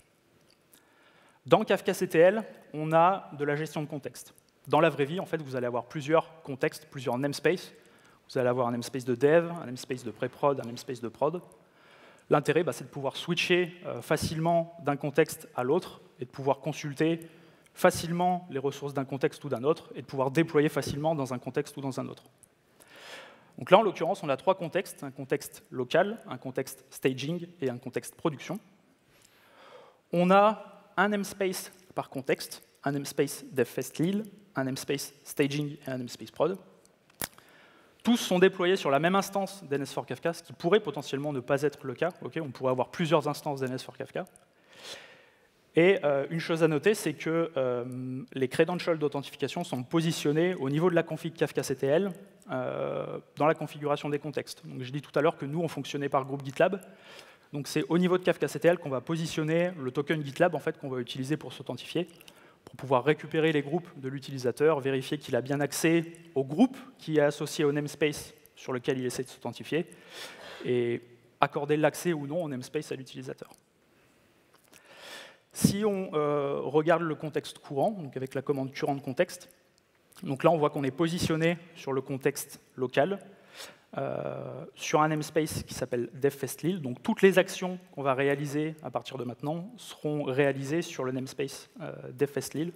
S1: Dans KafkaCTL, on a de la gestion de contexte. Dans la vraie vie, en fait, vous allez avoir plusieurs contextes, plusieurs namespaces. Vous allez avoir un namespace de dev, un namespace de pré-prod, un namespace de prod. L'intérêt, c'est de pouvoir switcher facilement d'un contexte à l'autre et de pouvoir consulter facilement les ressources d'un contexte ou d'un autre et de pouvoir déployer facilement dans un contexte ou dans un autre. Donc là, en l'occurrence, on a trois contextes, un contexte local, un contexte staging et un contexte production. On a un namespace par contexte, un namespace DevFestLil, un namespace staging et un namespace prod. Tous sont déployés sur la même instance d'NS4Kafka, ce qui pourrait potentiellement ne pas être le cas. On pourrait avoir plusieurs instances d'NS4Kafka. Et une chose à noter, c'est que les credentials d'authentification sont positionnés au niveau de la config KafkaCTL dans la configuration des contextes. Donc, je dis tout à l'heure que nous, on fonctionnait par groupe GitLab. Donc c'est au niveau de KafkaCTL qu'on va positionner le token GitLab en fait, qu'on va utiliser pour s'authentifier, pour pouvoir récupérer les groupes de l'utilisateur, vérifier qu'il a bien accès au groupe qui est associé au namespace sur lequel il essaie de s'authentifier, et accorder l'accès ou non au namespace à l'utilisateur. Si on regarde le contexte courant, donc avec la commande currentContext, donc là on voit qu'on est positionné sur le contexte local, sur un namespace qui s'appelle DevFestLil. Donc toutes les actions qu'on va réaliser à partir de maintenant seront réalisées sur le namespace DevFestLil.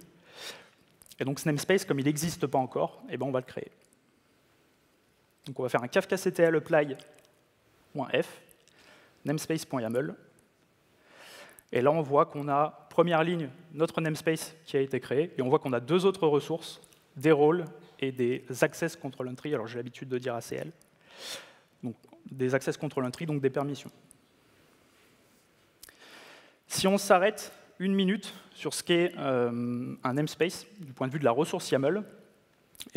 S1: Et donc ce namespace, comme il n'existe pas encore, on va le créer. Donc on va faire un KafkaCTL apply.f, namespace.yaml. Et là on voit qu'on a, première ligne, notre namespace qui a été créé, et on voit qu'on a deux autres ressources, des rôles et des access control entry, alors j'ai l'habitude de dire ACL. Donc, des access control entry, donc des permissions. Si on s'arrête une minute sur ce qu'est un namespace, du point de vue de la ressource YAML,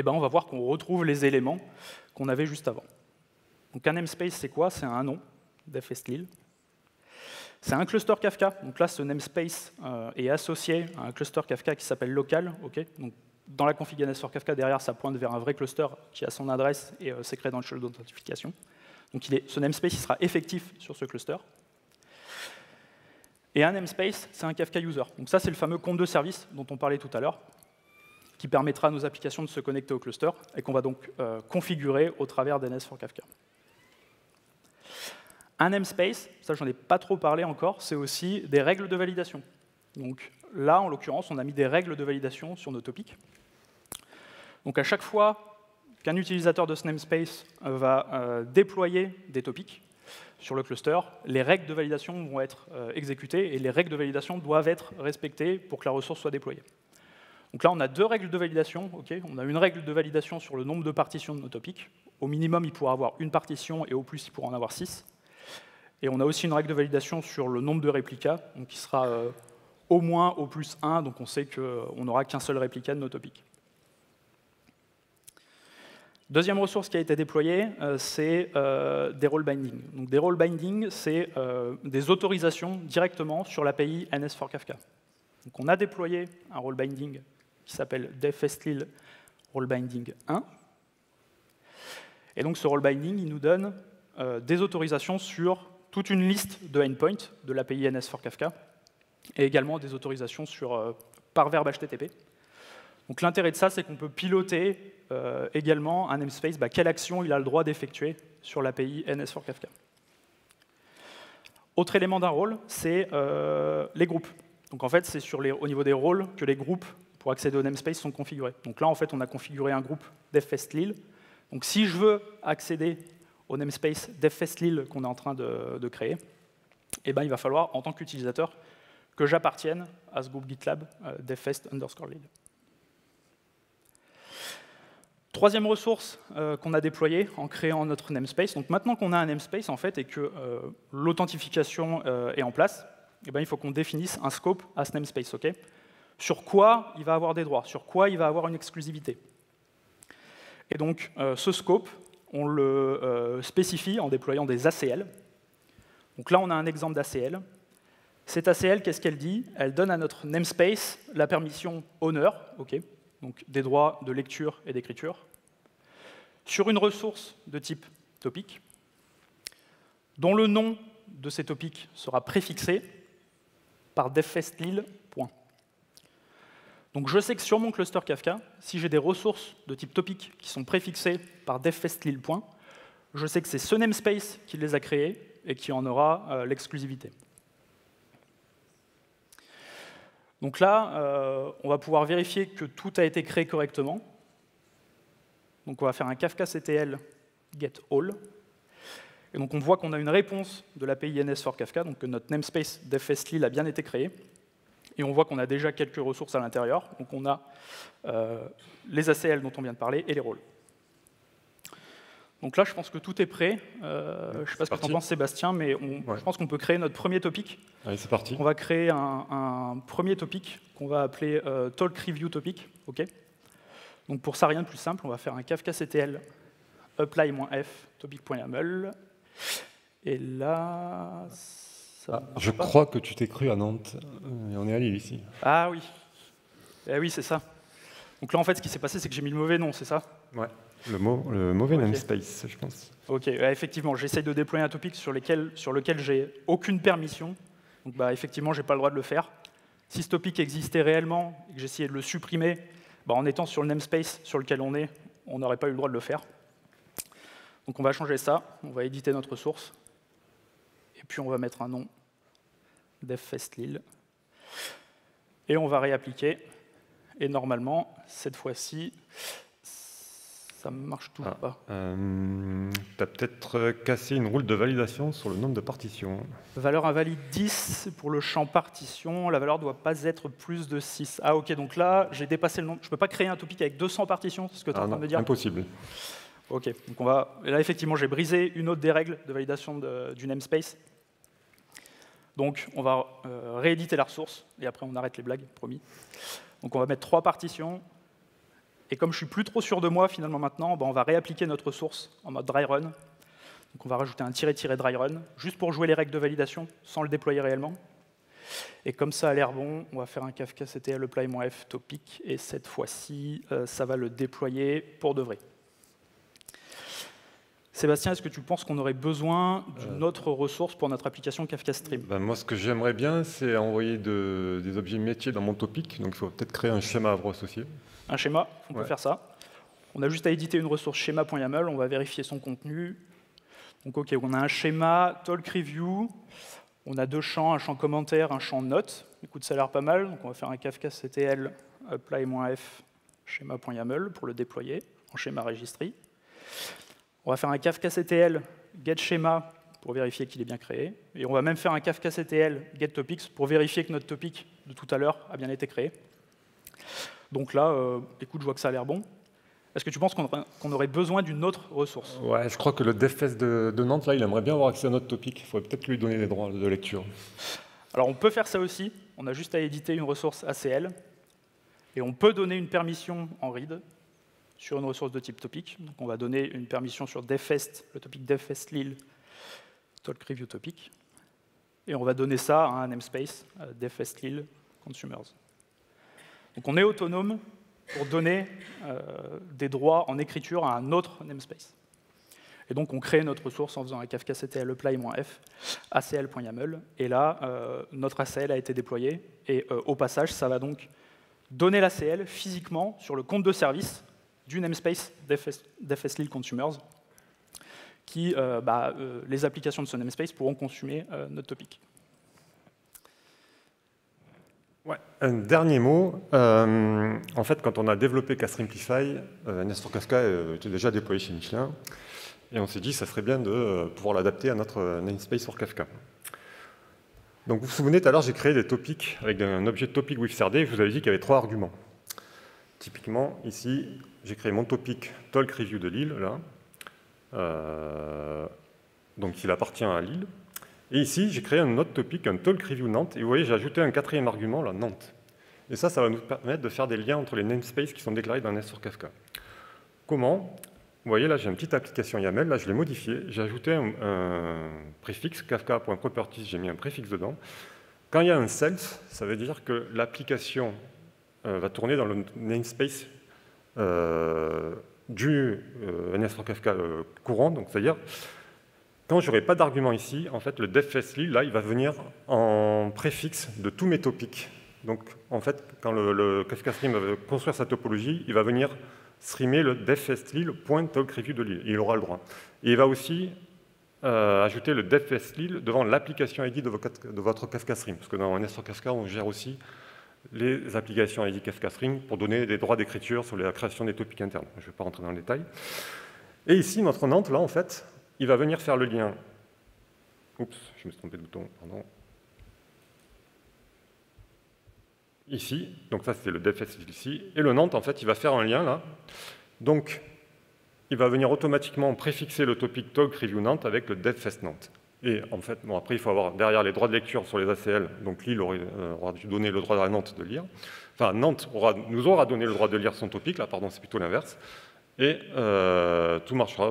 S1: on va voir qu'on retrouve les éléments qu'on avait juste avant. Donc un namespace, c'est quoi? C'est un nom, DevFestLil. C'est un cluster Kafka. Donc là, ce namespace est associé à un cluster Kafka qui s'appelle local. Donc, dans la config NS4Kafka, derrière, ça pointe vers un vrai cluster qui a son adresse et ses credentials d'authentification. Donc ce namespace il sera effectif sur ce cluster. Et un namespace, c'est un Kafka user. Donc ça, c'est le fameux compte de service dont on parlait tout à l'heure, qui permettra à nos applications de se connecter au cluster et qu'on va donc configurer au travers d'NS for Kafka. Un namespace, ça j'en ai pas trop parlé encore, c'est aussi des règles de validation. Donc là, en l'occurrence, on a mis des règles de validation sur nos topics. Donc à chaque fois qu'un utilisateur de ce namespace va déployer des topics sur le cluster, les règles de validation vont être exécutées et les règles de validation doivent être respectées pour que la ressource soit déployée. Donc là, on a deux règles de validation. Okay, on a une règle de validation sur le nombre de partitions de nos topics. Au minimum, il pourra avoir une partition et au plus, il pourra en avoir 6. Et on a aussi une règle de validation sur le nombre de réplicas, donc qui sera au moins au plus 1, donc on sait qu'on n'aura qu'un seul réplica de nos topics. Deuxième ressource qui a été déployée, c'est des role binding. Donc des role binding, c'est des autorisations directement sur l'API NS for Kafka. Donc on a déployé un role binding qui s'appelle devfastlil role binding 1. Et donc ce role binding, il nous donne des autorisations sur toute une liste de endpoints de l'API NS for Kafka, et également des autorisations par verbe HTTP. Donc l'intérêt de ça, c'est qu'on peut piloter également un namespace, quelle action il a le droit d'effectuer sur l'API NS for Kafka. Autre élément d'un rôle, c'est les groupes. Donc en fait, c'est au niveau des rôles que les groupes pour accéder au namespace sont configurés. Donc là, en fait, on a configuré un groupe devfastlil. Donc si je veux accéder au namespace devfastlil qu'on est en train de créer, eh ben, il va falloir, en tant qu'utilisateur, que j'appartienne à ce groupe GitLab devfast_lil. Troisième ressource qu'on a déployée en créant notre namespace. Donc maintenant qu'on a un namespace en fait, et que l'authentification est en place, eh ben, il faut qu'on définisse un scope à ce namespace. Okay, sur quoi il va avoir des droits, sur quoi il va avoir une exclusivité. Et donc ce scope, on le spécifie en déployant des ACL. Donc là, on a un exemple d'ACL. Cette ACL, qu'est-ce qu'elle dit? Elle donne à notre namespace la permission owner, okay, donc des droits de lecture et d'écriture, sur une ressource de type topic, dont le nom de ces topics sera préfixé par devfastlil. Donc je sais que sur mon cluster Kafka, si j'ai des ressources de type topic qui sont préfixées par devfastlil, je sais que c'est ce namespace qui les a créées et qui en aura l'exclusivité. Donc là, on va pouvoir vérifier que tout a été créé correctement. Donc on va faire un kafka_ctl getAll. Et donc on voit qu'on a une réponse de l'API NS for Kafka, donc que notre namespace devfastlil a bien été créé. Et on voit qu'on a déjà quelques ressources à l'intérieur. Donc on a les ACL dont on vient de parler et les rôles. Donc là, je pense que tout est prêt. Je ne sais pas ce que tu en penses, Sébastien, mais je pense qu'on peut créer notre premier topic.
S2: Allez, c'est parti.
S1: On va créer un premier topic qu'on va appeler Talk Review Topic. Okay, donc pour ça, rien de plus simple. On va faire un kafka_ctl apply-f topic.yaml. Et là...
S2: je crois que tu t'es cru à Nantes, et on est à Lille ici.
S1: Ah oui. Eh oui, c'est ça. Donc là, en fait, ce qui s'est passé, c'est que j'ai mis le mauvais nom, c'est ça?
S2: Ouais. Le mauvais namespace, je pense.
S1: Ok, effectivement, j'essaye de déployer un topic sur lequel j'ai aucune permission. Donc effectivement, je n'ai pas le droit de le faire. Si ce topic existait réellement et que j'essayais de le supprimer, en étant sur le namespace sur lequel on est, on n'aurait pas eu le droit de le faire. Donc on va changer ça, on va éditer notre source. Et puis on va mettre un nom devfastlil. Et on va réappliquer. Et normalement, cette fois-ci, ça ne marche toujours pas.
S2: Tu as peut-être cassé une rule de validation sur le nombre de partitions.
S1: Valeur invalide 10 pour le champ partition. La valeur ne doit pas être plus de 6. Ah ok, donc là, j'ai dépassé le nombre. Je ne peux pas créer un topic avec 200 partitions, c'est ce que tu es en train de me dire?
S2: Impossible.
S1: Ok, donc on va... Et là, effectivement, j'ai brisé une autre des règles de validation du namespace. Donc, on va rééditer la ressource, et après, on arrête les blagues, promis. Donc, on va mettre 3 partitions. Et comme je suis plus trop sûr de moi, finalement, maintenant, on va réappliquer notre source en mode dry run. Donc, on va rajouter un --dry run, juste pour jouer les règles de validation, sans le déployer réellement. Et comme ça a l'air bon, on va faire un kafka_ctl apply-f topic, et cette fois-ci, ça va le déployer pour de vrai. Sébastien, est-ce que tu penses qu'on aurait besoin d'une autre ressource pour notre application Kafka Stream?
S2: Moi, ce que j'aimerais bien, c'est envoyer des objets métiers dans mon topic. Donc, il faut peut-être créer un schéma à associé.
S1: Un schéma, on peut faire ça. On a juste à éditer une ressource schéma.yaml, on va vérifier son contenu. Donc, OK, on a un schéma talk review, on a deux champs, un champ commentaire, un champ note. Écoute, ça a l'air pas mal. Donc, on va faire un kafka.ctl apply-f schéma.yaml pour le déployer en schéma registry. On va faire un kafka.ctl getSchema pour vérifier qu'il est bien créé. Et on va même faire un kafka.ctl getTopics pour vérifier que notre topic de tout à l'heure a bien été créé. Donc là, écoute, je vois que ça a l'air bon. Est-ce que tu penses qu'on aurait besoin d'une autre ressource?
S2: Ouais, je crois que le DevFest de Nantes, là, il aimerait bien avoir accès à notre topic. Il faudrait peut-être lui donner les droits de lecture.
S1: Alors, on peut faire ça aussi. On a juste à éditer une ressource ACL. Et on peut donner une permission en read sur une ressource de type topic. Donc, on va donner une permission sur DevFest, le topic DevFest Lille, talk review topic. Et on va donner ça à un namespace, DevFest Lille consumers. Donc, on est autonome pour donner des droits en écriture à un autre namespace. Et donc, on crée notre ressource en faisant un kafka.ctl apply-f acl.yaml. Et là, notre ACL a été déployé. Et au passage, ça va donc donner l'ACL physiquement sur le compte de service du namespace DevFest Lille consumers, qui, les applications de ce namespace pourront consommer notre topic.
S2: Ouais. Un dernier mot. En fait, quand on a développé Kastreamplify, Nestor Kafka était déjà déployé chez Michelin. Et on s'est dit que ça serait bien de pouvoir l'adapter à notre namespace for Kafka. Donc vous vous souvenez, tout à l'heure, j'ai créé des topics avec un objet topic with CRD, et je vous avais dit qu'il y avait 3 arguments. Typiquement, ici, j'ai créé mon topic talk review de Lille, là. Donc il appartient à Lille. Et ici, j'ai créé un autre topic, un talk review Nantes. Et vous voyez, j'ai ajouté un 4e argument, là, Nantes. Et ça va nous permettre de faire des liens entre les namespaces qui sont déclarés dans Nestor Kafka. Comment? Vous voyez, là, j'ai une petite application YAML. Là, je l'ai modifiée. J'ai ajouté un préfixe, kafka.properties, j'ai mis un préfixe dedans. Quand il y a un self, ça veut dire que l'application va tourner dans le namespace du Nestor Kafka courant. Donc, c'est-à-dire, quand je n'aurai pas d'argument ici, en fait, le DevFest Lille, là, il va venir en préfixe de tous mes topics. Donc, en fait, quand le Kafka Stream va construire sa topologie, il va venir streamer le DevFest Lille.talk review de Lille. Il aura le droit. Et il va aussi ajouter le DevFest Lille devant l'application ID de votre Kafka Stream. Parce que dans Nestor Kafka, on gère aussi les applications ID Kafka Stream pour donner des droits d'écriture sur la création des topics internes. Je ne vais pas rentrer dans le détail. Et ici, notre Nantes, là, en fait, il va venir faire le lien. Oups, je me suis trompé de bouton, pardon. Ici, donc ça c'était le DevFest ici, et le Nantes, en fait, il va faire un lien là. Donc, il va venir automatiquement préfixer le topic talk review Nantes avec le DevFest Nantes. Et en fait, bon, après, il faut avoir derrière les droits de lecture sur les ACL, donc Lille aura dû donner le droit à Nantes de lire. Enfin, Nantes nous aura donné le droit de lire son topic, là, pardon, c'est plutôt l'inverse. Et tout marchera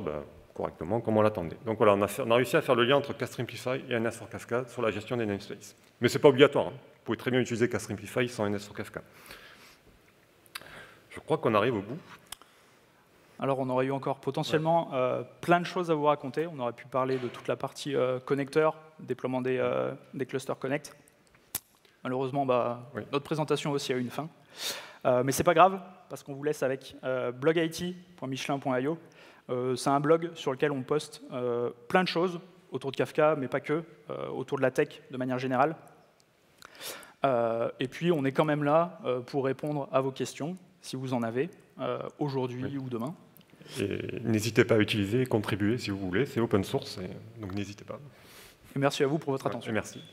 S2: correctement comme on l'attendait. Donc voilà, on a réussi à faire le lien entre Kastreamplify et Nestor Kafka sur la gestion des namespaces. Mais ce n'est pas obligatoire. Hein. Vous pouvez très bien utiliser Kastreamplify sans Nestor Kafka. Je crois qu'on arrive au bout.
S1: Alors, on aurait eu encore potentiellement plein de choses à vous raconter. On aurait pu parler de toute la partie connecteur, déploiement des clusters connect. Malheureusement, notre présentation aussi a eu une fin. Mais ce n'est pas grave, parce qu'on vous laisse avec blogit.michelin.io. C'est un blog sur lequel on poste plein de choses autour de Kafka, mais pas que, autour de la tech de manière générale. Et puis, on est quand même là pour répondre à vos questions, si vous en avez, aujourd'hui ou demain.
S2: Et n'hésitez pas à utiliser et contribuer si vous voulez, c'est open source, donc n'hésitez pas.
S1: Et merci à vous pour votre attention.
S2: Merci.